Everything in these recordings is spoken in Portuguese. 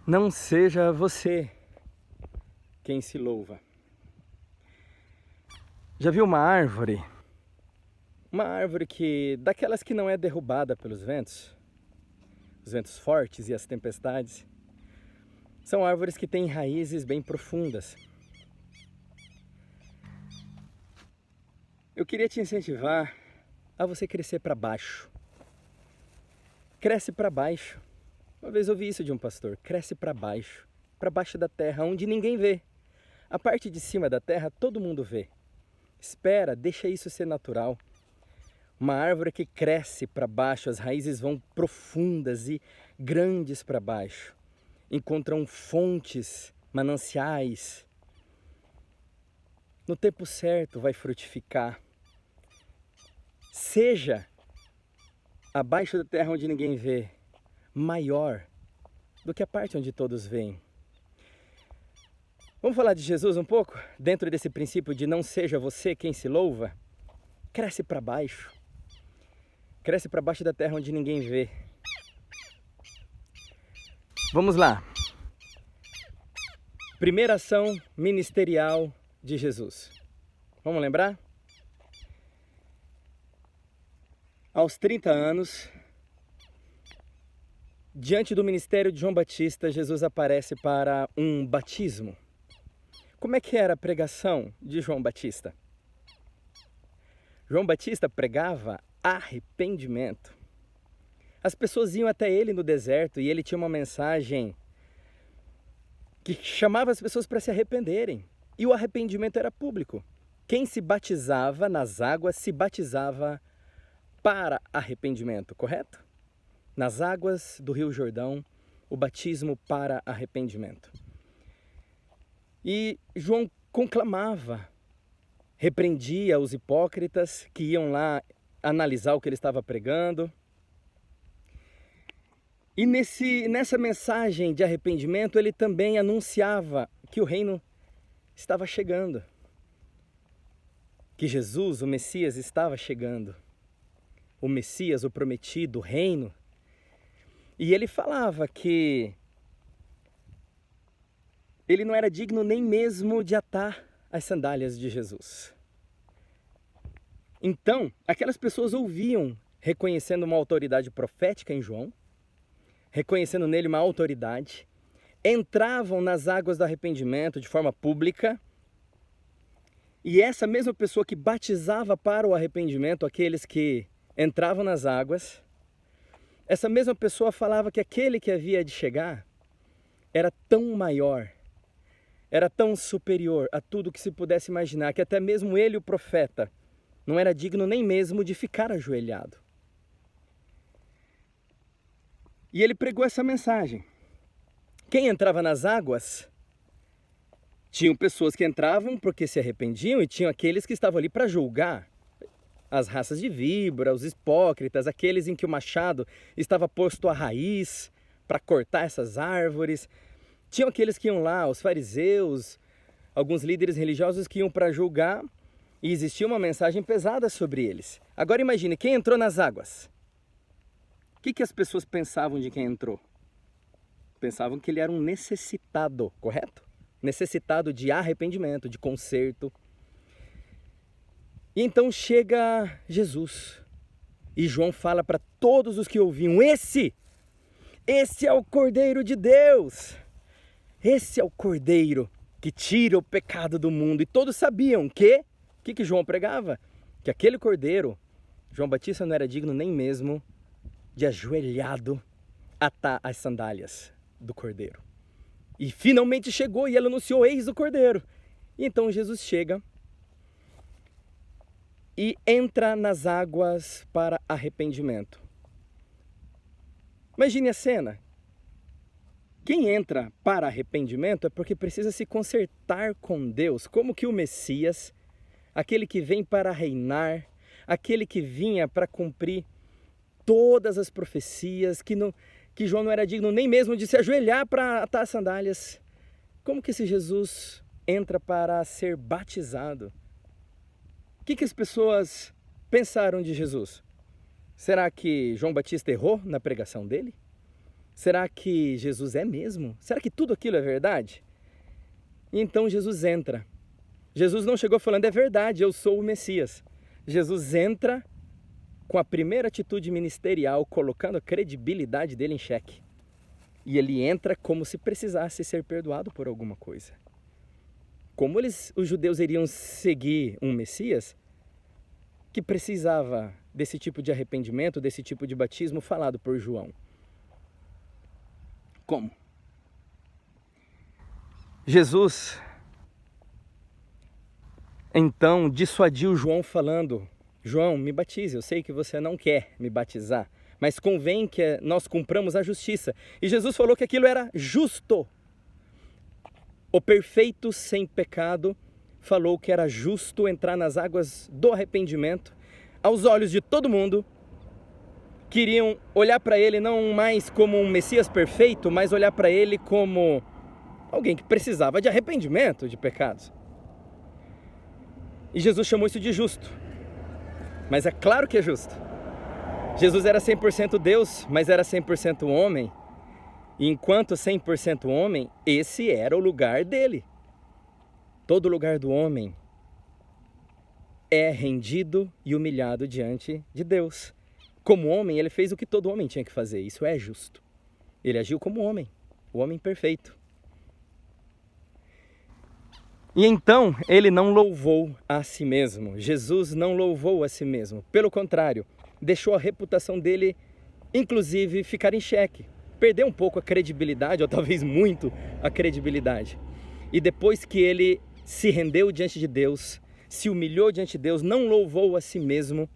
Não seja você quem se louva. Já viu uma árvore? Uma árvore daquelas que não é derrubada pelos ventos, os ventos fortes e as tempestades. São árvores que têm raízes bem profundas. Eu queria te incentivar a você crescer para baixo. Cresce para baixo. Uma vez ouvi isso de um pastor, cresce para baixo da terra, onde ninguém vê. A parte de cima da terra todo mundo vê. Espera, deixa isso ser natural. Uma árvore que cresce para baixo, as raízes vão profundas e grandes para baixo. Encontram fontes, mananciais. No tempo certo vai frutificar. Seja abaixo da terra onde ninguém vê, maior do que a parte onde todos veem. Vamos falar de Jesus um pouco? Dentro desse princípio de não seja você quem se louva, cresce para baixo. Cresce para baixo da terra onde ninguém vê. Vamos lá. Primeira ação ministerial de Jesus. Vamos lembrar? Aos 30 anos, diante do ministério de João Batista, Jesus aparece para um batismo. Como é que era a pregação de João Batista? João Batista pregava arrependimento. As pessoas iam até ele no deserto e ele tinha uma mensagem que chamava as pessoas para se arrependerem. E o arrependimento era público. Quem se batizava nas águas se batizava para arrependimento, correto? Nas águas do Rio Jordão, o batismo para arrependimento. E João conclamava, repreendia os hipócritas que iam lá analisar o que ele estava pregando. E nessa mensagem de arrependimento, ele também anunciava que o reino estava chegando. Que Jesus, o Messias, estava chegando. O Messias, o prometido, o reino. E ele falava que ele não era digno nem mesmo de atar as sandálias de Jesus. Então, aquelas pessoas ouviam, reconhecendo uma autoridade profética em João, reconhecendo nele uma autoridade, entravam nas águas do arrependimento de forma pública, e essa mesma pessoa que batizava para o arrependimento aqueles que entravam nas águas, essa mesma pessoa falava que aquele que havia de chegar era tão maior, era tão superior a tudo que se pudesse imaginar, que até mesmo ele, o profeta, não era digno nem mesmo de ficar ajoelhado. E ele pregou essa mensagem. Quem entrava nas águas, tinham pessoas que entravam porque se arrependiam e tinham aqueles que estavam ali para julgar. As raças de víbora, os hipócritas, aqueles em que o machado estava posto à raiz para cortar essas árvores. Tinham aqueles que iam lá, os fariseus, alguns líderes religiosos que iam para julgar e existia uma mensagem pesada sobre eles. Agora imagine, quem entrou nas águas? O que as pessoas pensavam de quem entrou? Pensavam que ele era um necessitado, correto? Necessitado de arrependimento, de conserto. E então chega Jesus. E João fala para todos os que ouviam, esse é o Cordeiro de Deus. Esse é o Cordeiro que tira o pecado do mundo. E todos sabiam que João pregava? Que aquele Cordeiro, João Batista não era digno nem mesmo de ajoelhado atar as sandálias do Cordeiro. E finalmente chegou e ele anunciou, eis o Cordeiro. E então Jesus chega e entra nas águas para arrependimento. Imagine a cena. Quem entra para arrependimento é porque precisa se consertar com Deus, como que o Messias, aquele que vem para reinar, aquele que vinha para cumprir todas as profecias, que João não era digno nem mesmo de se ajoelhar para atar as sandálias. Como que esse Jesus entra para ser batizado? O que as pessoas pensaram de Jesus? Será que João Batista errou na pregação dele? Será que Jesus é mesmo? Será que tudo aquilo é verdade? E então Jesus entra. Jesus não chegou falando, é verdade, eu sou o Messias. Jesus entra com a primeira atitude ministerial, colocando a credibilidade dele em xeque. E ele entra como se precisasse ser perdoado por alguma coisa. Como os judeus iriam seguir um Messias que precisava desse tipo de arrependimento, desse tipo de batismo falado por João? Como? Jesus, então, dissuadiu João falando, João, me batize, eu sei que você não quer me batizar, mas convém que nós cumpramos a justiça. E Jesus falou que aquilo era justo. O perfeito sem pecado falou que era justo entrar nas águas do arrependimento, aos olhos de todo mundo, queriam olhar para ele não mais como um Messias perfeito, mas olhar para ele como alguém que precisava de arrependimento de pecados. E Jesus chamou isso de justo. Mas é claro que é justo. Jesus era 100% Deus, mas era 100% homem. E enquanto 100% homem, esse era o lugar dele. Todo lugar do homem é rendido e humilhado diante de Deus. Como homem, ele fez o que todo homem tinha que fazer. Isso é justo. Ele agiu como homem, o homem perfeito. E então, ele não louvou a si mesmo. Jesus não louvou a si mesmo. Pelo contrário, deixou a reputação dele, inclusive, ficar em xeque. Perdeu um pouco a credibilidade, ou talvez muito a credibilidade. E depois que ele se rendeu diante de Deus, se humilhou diante de Deus, não louvou a si mesmo,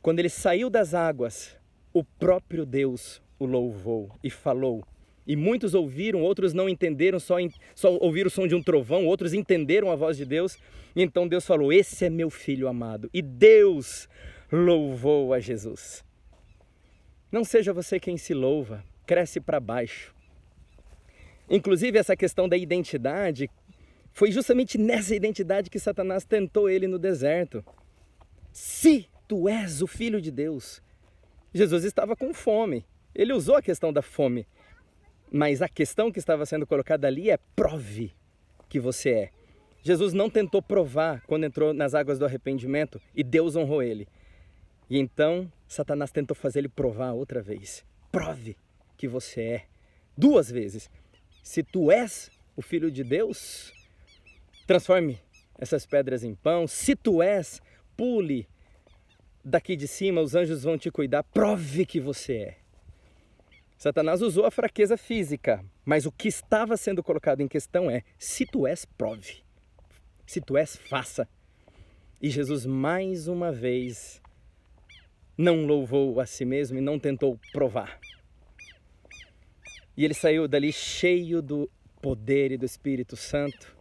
quando ele saiu das águas, o próprio Deus o louvou e falou. E muitos ouviram, outros não entenderam, só ouviram o som de um trovão, outros entenderam a voz de Deus. E então Deus falou, esse é meu filho amado. E Deus louvou a Jesus. Não seja você quem se louva, cresce para baixo. Inclusive essa questão da identidade, foi justamente nessa identidade que Satanás tentou ele no deserto. Se tu és o Filho de Deus. Jesus estava com fome, ele usou a questão da fome. Mas a questão que estava sendo colocada ali é prove que você é. Jesus não tentou provar quando entrou nas águas do arrependimento e Deus honrou ele. E então Satanás tentou fazer ele provar outra vez. Prove que você é. 2 vezes. Se tu és o Filho de Deus, transforme essas pedras em pão. Se tu és, pule daqui de cima, os anjos vão te cuidar. Prove que você é. Satanás usou a fraqueza física, mas o que estava sendo colocado em questão é, se tu és, prove. Se tu és, faça. E Jesus mais uma vez não louvou a si mesmo e não tentou provar. E ele saiu dali cheio do poder e do Espírito Santo.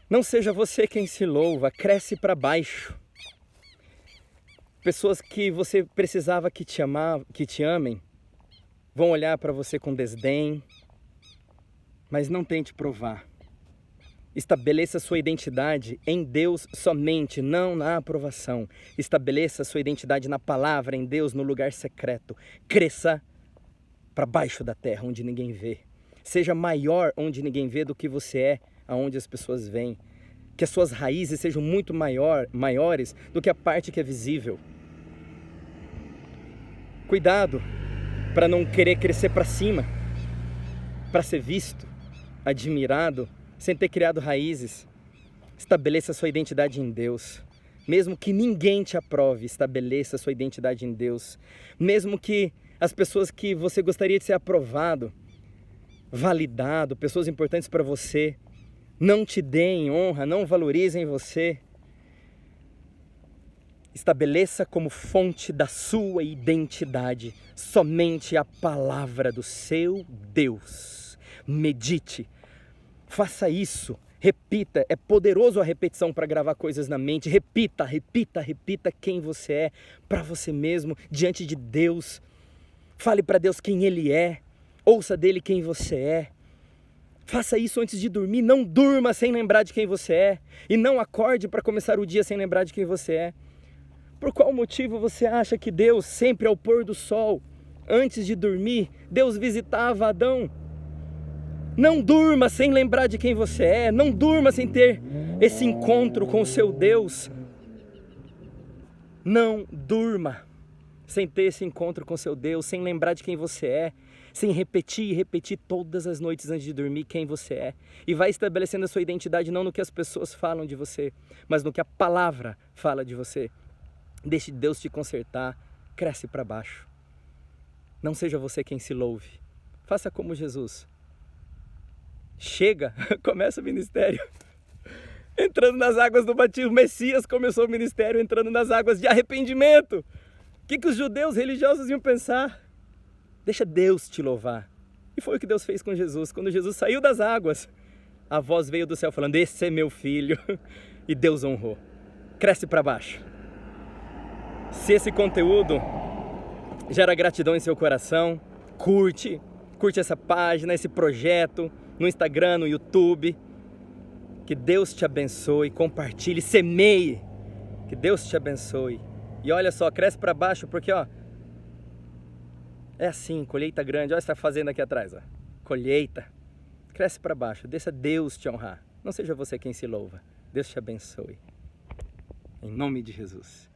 Não seja você quem se louva, cresce para baixo. Pessoas que você precisava que te amem, vão olhar para você com desdém, mas não tente provar. Estabeleça sua identidade em Deus somente, não na aprovação. Estabeleça sua identidade na palavra, em Deus, no lugar secreto. Cresça para baixo da terra, onde ninguém vê. Seja maior onde ninguém vê do que você é, aonde as pessoas veem. Que as suas raízes sejam muito maiores do que a parte que é visível. Cuidado para não querer crescer para cima, para ser visto, admirado, sem ter criado raízes. Estabeleça sua identidade em Deus. Mesmo que ninguém te aprove, estabeleça sua identidade em Deus. Mesmo que as pessoas que você gostaria de ser aprovado, validado, pessoas importantes para você, não te deem honra, não valorizem você, estabeleça como fonte da sua identidade somente a palavra do seu Deus. Medite, faça isso, repita, é poderoso a repetição para gravar coisas na mente. Repita, repita, repita quem você é para você mesmo, diante de Deus. Fale para Deus quem Ele é, ouça dele quem você é. Faça isso antes de dormir, não durma sem lembrar de quem você é. E não acorde para começar o dia sem lembrar de quem você é. Por qual motivo você acha que Deus, sempre ao pôr do sol, antes de dormir, Deus visitava Adão. Não durma sem lembrar de quem você é. Não durma sem ter esse encontro com o seu Deus. Não durma sem ter esse encontro com o seu Deus, sem lembrar de quem você é, sem repetir e repetir todas as noites antes de dormir quem você é. E vai estabelecendo a sua identidade não no que as pessoas falam de você, mas no que a palavra fala de você. Deixe Deus te consertar, cresce para baixo. Não seja você quem se louve. Faça como Jesus. Chega, começa o ministério. Entrando nas águas do batismo. O Messias começou o ministério entrando nas águas de arrependimento. O que os judeus religiosos iam pensar? Deixa Deus te louvar. E foi o que Deus fez com Jesus. Quando Jesus saiu das águas, a voz veio do céu falando: esse é meu filho. E Deus honrou. Cresce para baixo. Se esse conteúdo gera gratidão em seu coração, curte essa página, esse projeto, no Instagram, no YouTube. Que Deus te abençoe, compartilhe, semeie. Que Deus te abençoe. E olha só, cresce para baixo, porque ó, é assim, colheita grande. Olha essa fazenda aqui atrás, ó. Colheita. Cresce para baixo, deixa Deus te honrar. Não seja você quem se louva. Deus te abençoe. Em nome de Jesus.